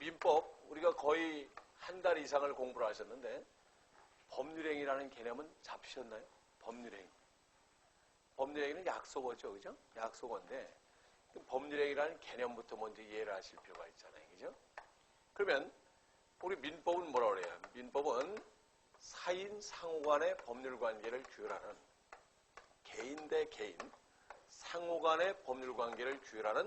민법 우리가 거의 한 달 이상을 공부를 하셨는데 법률행위라는 개념은 잡히셨나요? 법률행위. 법률행위는 약속어죠, 그죠? 약속어인데 법률행위라는 개념부터 먼저 이해를 하실 필요가 있잖아요, 그죠? 그러면 우리 민법은 뭐라고 그래요? 민법은 사인 상호간의 법률관계를 규율하는 개인 대 개인 상호간의 법률관계를 규율하는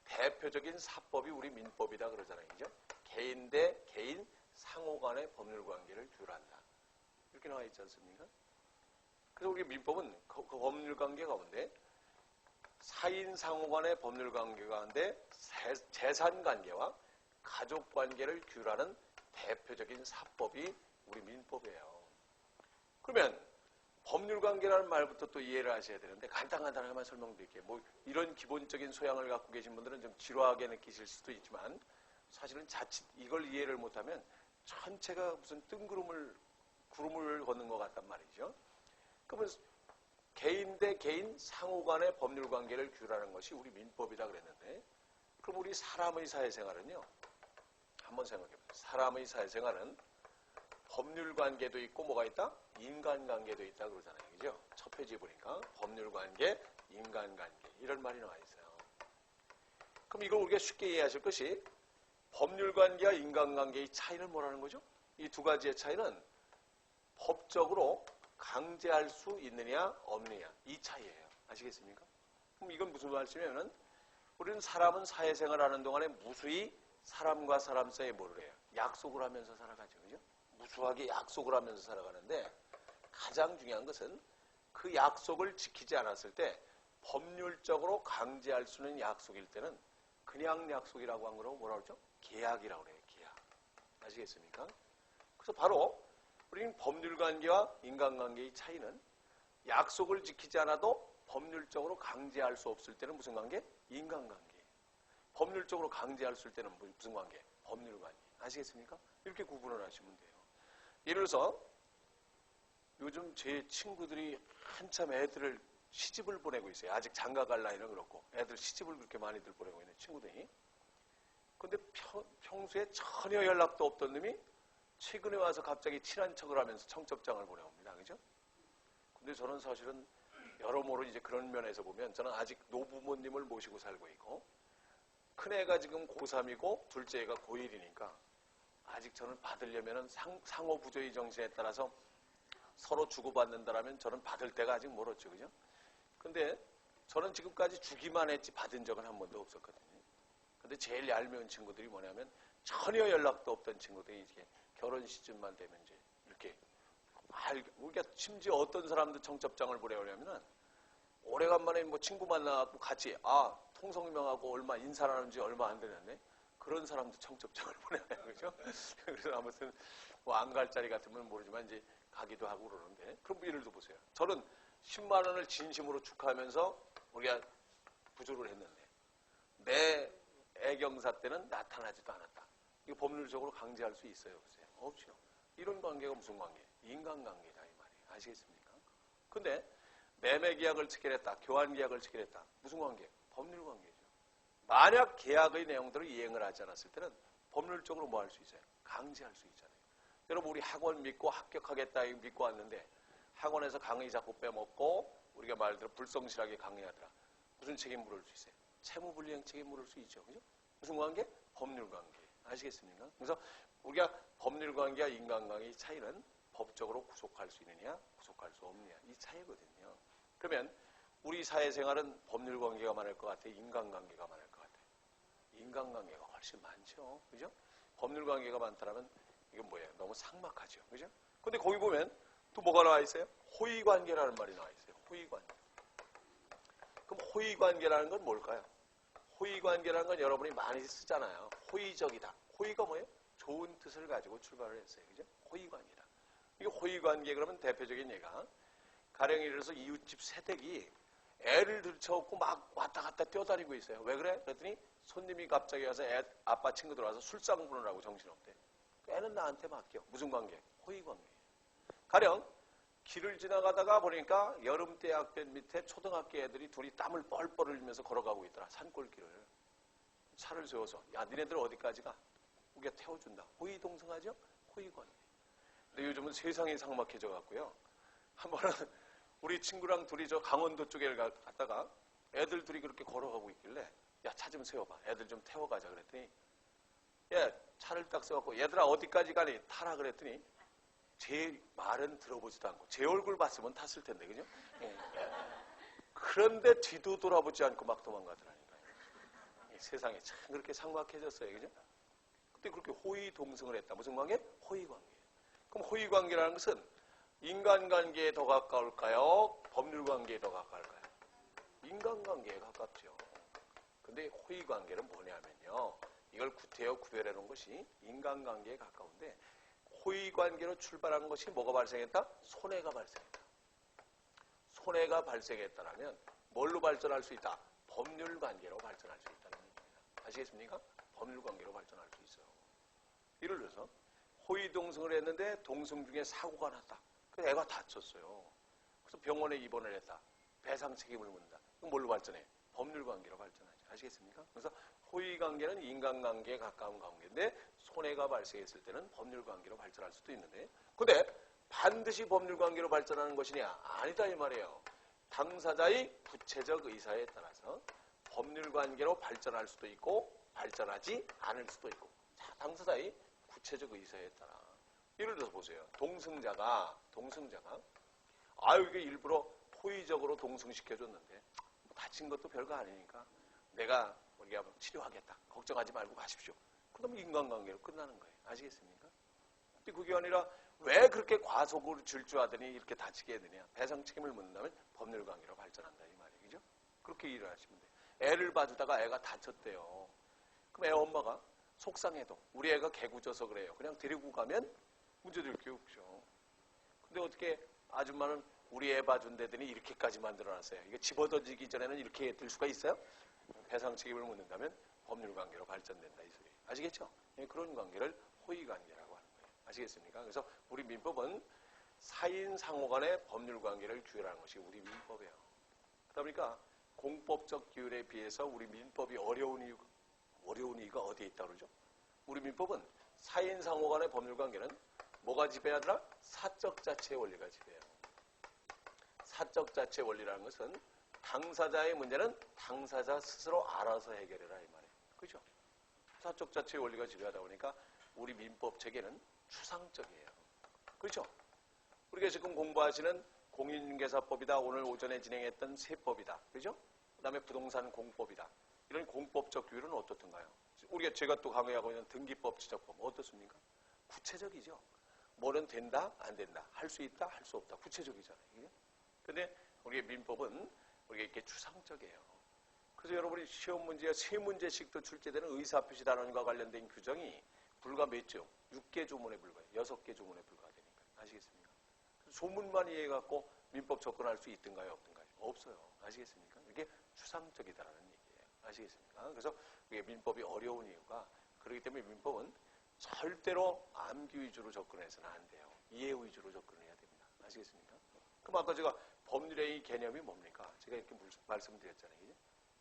대표적인 사법이 우리 민법이다 그러잖아요, 그죠? 개인 대 개인 상호간의 법률관계를 규율한다. 이렇게 나와 있지 않습니까? 그래서 우리 민법은 그 법률관계 가운데 사인 상호간의 법률관계 가운데 재산관계와 가족관계를 규율하는 대표적인 사법이 우리 민법이에요. 그러면 법률관계라는 말부터 또 이해를 하셔야 되는데 간단하게만 설명드릴게요. 뭐 이런 기본적인 소양을 갖고 계신 분들은 좀 지루하게 느끼실 수도 있지만 사실은 자칫 이걸 이해를 못하면 전체가 무슨 구름을 걷는 것 같단 말이죠. 그러면 개인 대 개인 상호간의 법률관계를 규율하는 것이 우리 민법이다 그랬는데 그럼 우리 사람의 사회생활은요. 한번 생각해보세요. 사람의 사회생활은 법률관계도 있고 뭐가 있다? 인간관계도 있다 그러잖아요. 그죠? 첫 페이지에 보니까 법률관계, 인간관계 이런 말이 나와 있어요. 그럼 이걸 우리가 쉽게 이해하실 것이 법률관계와 인간관계의 차이는 뭐라는 거죠? 이 두 가지의 차이는 법적으로 강제할 수 있느냐 없느냐 이 차이예요. 아시겠습니까? 그럼 이건 무슨 말씀이냐면 우리는 사람은 사회생활하는 동안에 무수히 사람과 사람 사이에 뭐를 해요? 약속을 하면서 살아가죠. 그죠? 무수하게 약속을 하면서 살아가는데 가장 중요한 것은 그 약속을 지키지 않았을 때 법률적으로 강제할 수 있는 약속일 때는 그냥 약속이라고 한 거라고 뭐라고 그러죠? 계약이라고 그래요. 계약. 아시겠습니까? 그래서 바로 우리는 법률관계와 인간관계의 차이는 약속을 지키지 않아도 법률적으로 강제할 수 없을 때는 무슨 관계? 인간관계. 법률적으로 강제할 수 있을 때는 무슨 관계? 법률관계. 아시겠습니까? 이렇게 구분을 하시면 돼요. 예를 들어서 요즘 제 친구들이 한참 애들을 시집을 보내고 있어요. 아직 장가갈 나이는 그렇고 애들 시집을 그렇게 많이들 보내고 있는 친구들이. 근데 평소에 전혀 연락도 없던 놈이 최근에 와서 갑자기 친한 척을 하면서 청첩장을 보내옵니다. 그죠? 근데 저는 사실은 여러모로 이제 그런 면에서 보면 저는 아직 노부모님을 모시고 살고 있고 큰애가 지금 고3이고 둘째 애가 고1이니까 아직 저는 받으려면은 상호부조의 정신에 따라서 서로 주고받는다라면 저는 받을 때가 아직 멀었죠. 그죠? 근데 저는 지금까지 주기만 했지 받은 적은 한 번도 없었거든요. 근데 제일 얄미운 친구들이 뭐냐면 전혀 연락도 없던 친구들이 이렇게 결혼 시즌만 되면 이제 이렇게 우리가 심지어 어떤 사람들 청첩장을 보내오려면은 오래간만에 뭐 친구 만나고 같이 통성명하고 얼마 인사를 하는지 얼마 안 되는데 그런 사람도 청첩장을 보내요. 그죠? 그래서 아무튼 뭐 안 갈 자리 같으면 모르지만 이제 가기도 하고 그러는데 그럼 예를 들어 보세요. 저는 10만 원을 진심으로 축하하면서 우리가 부조를 했는데 내 애경사 때는 나타나지도 않았다. 이거 법률적으로 강제할 수 있어요? 없어요? 없죠. 이런 관계가 무슨 관계? 인간관계다 이 말이에요. 아시겠습니까? 근데 매매 계약을 체결했다. 교환 계약을 체결했다. 무슨 관계? 법률 관계죠. 만약 계약의 내용대로 이행을 하지 않았을 때는 법률적으로 뭐 할 수 있어요? 강제할 수 있잖아요. 여러분 우리 학원 믿고 합격하겠다 믿고 왔는데 학원에서 강의 자꾸 빼먹고 우리가 말대로 불성실하게 강의하더라. 무슨 책임 물을 수 있어요? 채무불이행 책임 물을 수 있죠. 그죠? 무슨 관계? 법률 관계. 아시겠습니까? 그래서 우리가 법률 관계와 인간관계의 차이는 법적으로 구속할 수 있느냐, 구속할 수 없느냐 이 차이거든요. 그러면 우리 사회생활은 법률 관계가 많을 것 같아요? 인간관계가 많을 것 같아요? 인간관계가 훨씬 많죠. 그죠? 법률 관계가 많다면 이건 뭐예요? 너무 삭막하죠. 그죠? 근데 거기 보면 또 뭐가 나와 있어요? 호의관계라는 말이 나와 있어요. 호의관계. 그럼 호의관계라는 건 뭘까요? 호의관계라는 건 여러분이 많이 쓰잖아요. 호의적이다. 호의가 뭐예요? 좋은 뜻을 가지고 출발을 했어요. 그죠? 호의관계다. 이게 호의관계 그러면 대표적인 예가 가령 예를 들어서 이웃집 새댁이 애를 들쳐업고 막 왔다 갔다 뛰어다니고 있어요. 왜 그래? 그랬더니 손님이 갑자기 와서 아빠 친구들 와서 술상 부르라고 정신없대. 애는 나한테 맡겨. 무슨 관계? 호의관계. 가령 길을 지나가다가 보니까 여름대 학교 밑에 초등학교 애들이 둘이 땀을 뻘뻘 흘리면서 걸어가고 있더라. 산골길을. 차를 세워서 야 니네들 어디까지 가? 우리가 태워준다. 호의동성하죠? 호의관계. 근데 요즘은 세상이 삭막해져 갖고요. 한 번은 우리 친구랑 둘이 저 강원도 쪽에 갔다가 애들 둘이 그렇게 걸어가고 있길래 야, 차 좀 세워봐. 애들 좀 태워가자 그랬더니 차를 딱 세워갖고 얘들아 어디까지 가니? 타라 그랬더니 제 말은 들어보지도 않고 제 얼굴 봤으면 탔을 텐데 그죠? 그런데 뒤도 돌아보지 않고 막 도망가더라니까요. 세상이 참 그렇게 삭막해졌어요. 그죠? 그때 그렇게 호의동성을 했다. 무슨 관계? 호의관계. 그럼 호의관계라는 것은 인간관계에 더 가까울까요? 법률관계에 더 가까울까요? 인간관계에 가깝죠. 근데 호의관계는 뭐냐면요. 이걸 구태여 구별해 놓은 것이 인간관계에 가까운데 호의관계로 출발한 것이 뭐가 발생했다? 손해가 발생했다. 손해가 발생했다라면 뭘로 발전할 수 있다? 법률관계로 발전할 수 있다는 얘기입니다. 아시겠습니까? 법률관계로 발전할 수 있어요. 예를 들어서 호의동성을 했는데 동성 중에 사고가 났다. 그래서 애가 다쳤어요. 그래서 병원에 입원을 했다. 배상 책임을 묻는다. 그럼 뭘로 발전해? 법률관계로 발전하죠. 아시겠습니까? 그래서 호의관계는 인간관계에 가까운 관계인데 손해가 발생했을 때는 법률관계로 발전할 수도 있는데 근데 반드시 법률관계로 발전하는 것이냐? 아니다 이 말이에요. 당사자의 구체적 의사에 따라서 법률관계로 발전할 수도 있고 발전하지 않을 수도 있고 자, 당사자의 구체적 의사에 따라 예를 들어서 보세요. 동승자가 이게 일부러 호의적으로 동승시켜줬는데 뭐 다친 것도 별거 아니니까 내가 우리가 치료하겠다. 걱정하지 말고 가십시오. 그러면 인간관계로 끝나는 거예요. 아시겠습니까? 근데 그게 아니라 왜 그렇게 과속으로 질주하더니 이렇게 다치게 되느냐. 배상 책임을 묻는다면 법률관계로 발전한다 이 말이죠. 그렇게 일을 하시면 돼요. 애를 봐주다가 애가 다쳤대요. 그럼 애 엄마가 속상해도 우리 애가 개구져서 그래요. 그냥 데리고 가면 문제될 게 없죠. 근데 어떻게 아줌마는 우리 애 봐준다더니 이렇게까지 만들어놨어요. 이게 집어던지기 전에는 이렇게 될 수가 있어요? 배상 책임을 묻는다면 법률관계로 발전된다 이 소리. 아시겠죠? 그런 관계를 호의관계라고 하는 거예요. 아시겠습니까? 그래서 우리 민법은 사인 상호 간의 법률관계를 규율하는 것이 우리 민법이에요. 그러다 보니까 공법적 규율에 비해서 우리 민법이 어려운 이유가 어디에 있다고 그러죠? 우리 민법은 사인 상호 간의 법률관계는 뭐가 지배하더라? 사적 자체의 원리가 지배해요. 사적 자체의 원리라는 것은 당사자의 문제는 당사자 스스로 알아서 해결해라 이 말이에요. 그죠? 사적 자체의 원리가 지배하다 보니까 우리 민법 체계는 추상적이에요. 그렇죠? 우리가 지금 공부하시는 공인중개사법이다. 오늘 오전에 진행했던 세법이다. 그죠? 그 다음에 부동산 공법이다. 이런 공법적 규율은 어떻던가요? 제가 또 강의하고 있는 등기법, 지적법 어떻습니까? 구체적이죠. 뭐는 된다, 안 된다. 할 수 있다, 할 수 없다. 구체적이잖아요. 근데 우리의 민법은 우리가 이렇게 추상적이에요. 그래서 여러분이 시험 문제에 3문제씩도 출제되는 의사표시 단원과 관련된 규정이 불과 몇 종? 6개 조문에 불과해요. 6개 조문에 불과하니까. 아시겠습니까? 조문만 이해해갖고 민법 접근할 수 있든가요? 없든가요? 없어요. 아시겠습니까? 이게 추상적이다라는 얘기예요. 아시겠습니까? 그래서 이게 민법이 어려운 이유가 그렇기 때문에 민법은 절대로 암기 위주로 접근해서는 안 돼요. 이해 위주로 접근해야 됩니다. 아시겠습니까? 그럼 아까 제가 법률행위 개념이 뭡니까? 제가 이렇게 말씀드렸잖아요.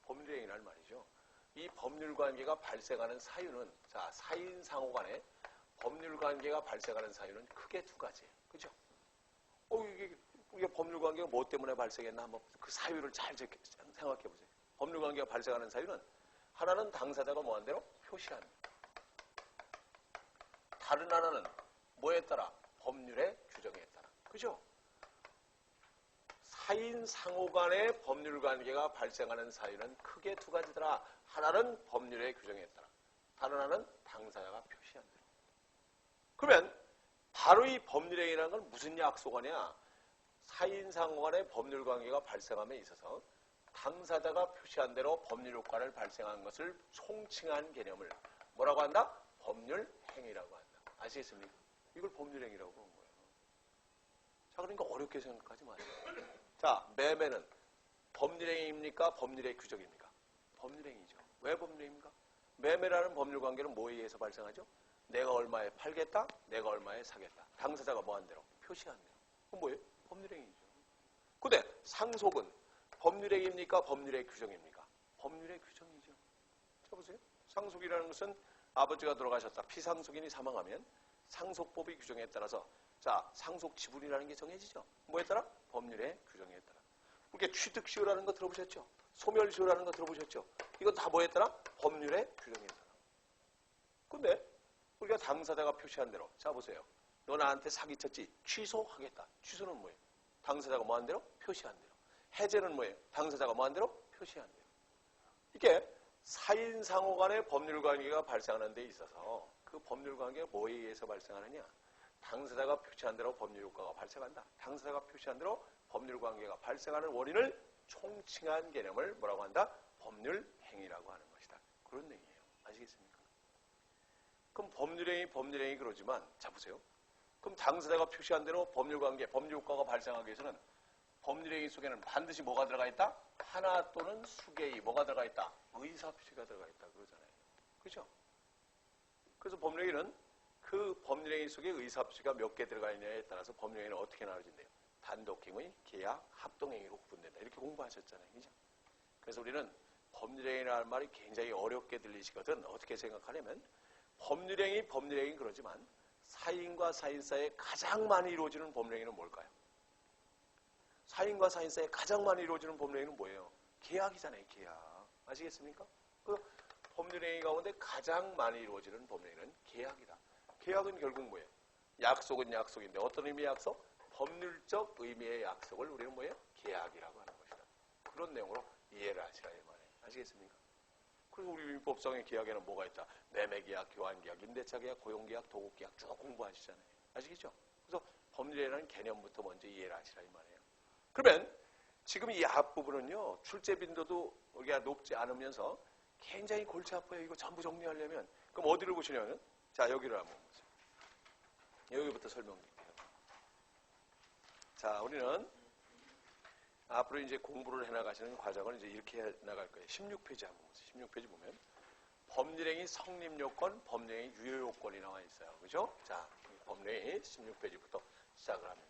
법률행위란 말이죠. 이 법률관계가 발생하는 사유는 자 사인상호 간에 법률관계가 발생하는 사유는 크게 두 가지예요. 그죠? 이게 법률관계가 뭐 때문에 발생했나 한번 그 사유를 잘 생각해 보세요. 법률관계가 발생하는 사유는 하나는 당사자가 뭐한 대로 표시한 다른 하나는 뭐에 따라? 법률의 규정에 따라. 그죠? 사인 상호 간의 법률관계가 발생하는 사유는 크게 두 가지더라. 하나는 법률의 규정에 따라. 다른 하나는 당사자가 표시한 대로. 그러면 바로 이 법률행위라는 건 무슨 약속하냐? 사인 상호 간의 법률관계가 발생함에 있어서 당사자가 표시한 대로 법률 효과를 발생한 것을 총칭한 개념을 뭐라고 한다? 법률행위라고 한다. 아시겠습니까? 이걸 법률행위라고 하는 거예요. 자, 그러니까 어렵게 생각하지 마세요. 자, 매매는 법률행위입니까? 법률의 규정입니까? 법률행위죠. 왜 법률행위입니까? 매매라는 법률관계는 뭐에 의해서 발생하죠? 내가 얼마에 팔겠다, 내가 얼마에 사겠다. 당사자가 뭐한 대로? 표시한 대로. 그건 뭐예요? 법률행위죠. 근데 상속은 법률행위입니까? 법률의 규정입니까? 법률의 규정이죠. 자, 보세요. 상속이라는 것은 아버지가 돌아가셨다. 피상속인이 사망하면 상속법의 규정에 따라서 자, 상속 지분이라는 게 정해지죠. 뭐에 따라? 법률의 규정에 따라. 그렇게 취득시효라는 거 들어보셨죠? 소멸시효라는 거 들어보셨죠? 이건 다 뭐에 따라? 법률의 규정에 따라. 근데 우리가 당사자가 표시한 대로 자 보세요. 너 나한테 사기쳤지? 취소하겠다. 취소는 뭐예요? 당사자가 뭐한 대로? 표시한 대로. 해제는 뭐예요? 당사자가 뭐한 대로? 표시한 대로. 이게 사인상호 간의 법률관계가 발생하는 데 있어서 그 법률관계가 뭐에 의해서 발생하느냐? 당사자가 표시한 대로 법률효과가 발생한다. 당사자가 표시한 대로 법률관계가 발생하는 원인을 총칭한 개념을 뭐라고 한다? 법률행위라고 하는 것이다. 그런 얘기예요. 아시겠습니까? 그럼 법률행위 그러지만 자 보세요. 그럼 당사자가 표시한 대로 법률관계, 법률효과가 발생하기 위해서는 법률행위 속에는 반드시 뭐가 들어가 있다? 하나 또는 수개의 뭐가 들어가 있다? 의사표시가 들어가 있다. 그러잖아요. 그죠? 그래서 법률행위는 그 법률행위 속에 의사표시가 몇 개 들어가 있냐에 따라서 법률행위는 어떻게 나눠진대요? 단독행위, 계약, 합동행위로 구분된다. 이렇게 공부하셨잖아요. 그죠? 그래서 우리는 법률행위라는 말이 굉장히 어렵게 들리시거든. 어떻게 생각하냐면 법률행위 그러지만 사인과 사인 사이에 가장 많이 이루어지는 법률행위는 뭘까요? 사인과 사인 사이에 가장 많이 이루어지는 법률행위는 뭐예요? 계약이잖아요. 계약. 아시겠습니까? 그 법률행위 가운데 가장 많이 이루어지는 법률행위는 계약이다. 계약은 결국 뭐예요? 약속은 약속인데 어떤 의미의 약속? 법률적 의미의 약속을 우리는 뭐예요? 계약이라고 하는 것이다. 그런 내용으로 이해를 하시라 이 말이에요. 아시겠습니까? 그리고 우리 민법상의 계약에는 뭐가 있다? 매매계약, 교환계약, 임대차계약, 고용계약, 도급계약 쭉 공부하시잖아요. 아시겠죠? 그래서 법률이라는 개념부터 먼저 이해를 하시라 이 말이에요. 그러면 지금 이 앞부분은요. 출제 빈도도 우리가 높지 않으면서 굉장히 골치 아파요. 이거 전부 정리하려면. 그럼 어디를 보시냐면 자 여기를 한번 보세요. 여기부터 설명드릴게요. 자 우리는 앞으로 이제 공부를 해나가시는 과정을 이제 이렇게 해나갈 거예요. 16페이지 한번 보세요. 16페이지 보면 법률행위 성립요건, 법률행위 유효요건이 나와 있어요. 그죠? 자, 법률행위 16페이지부터 시작을 합니다.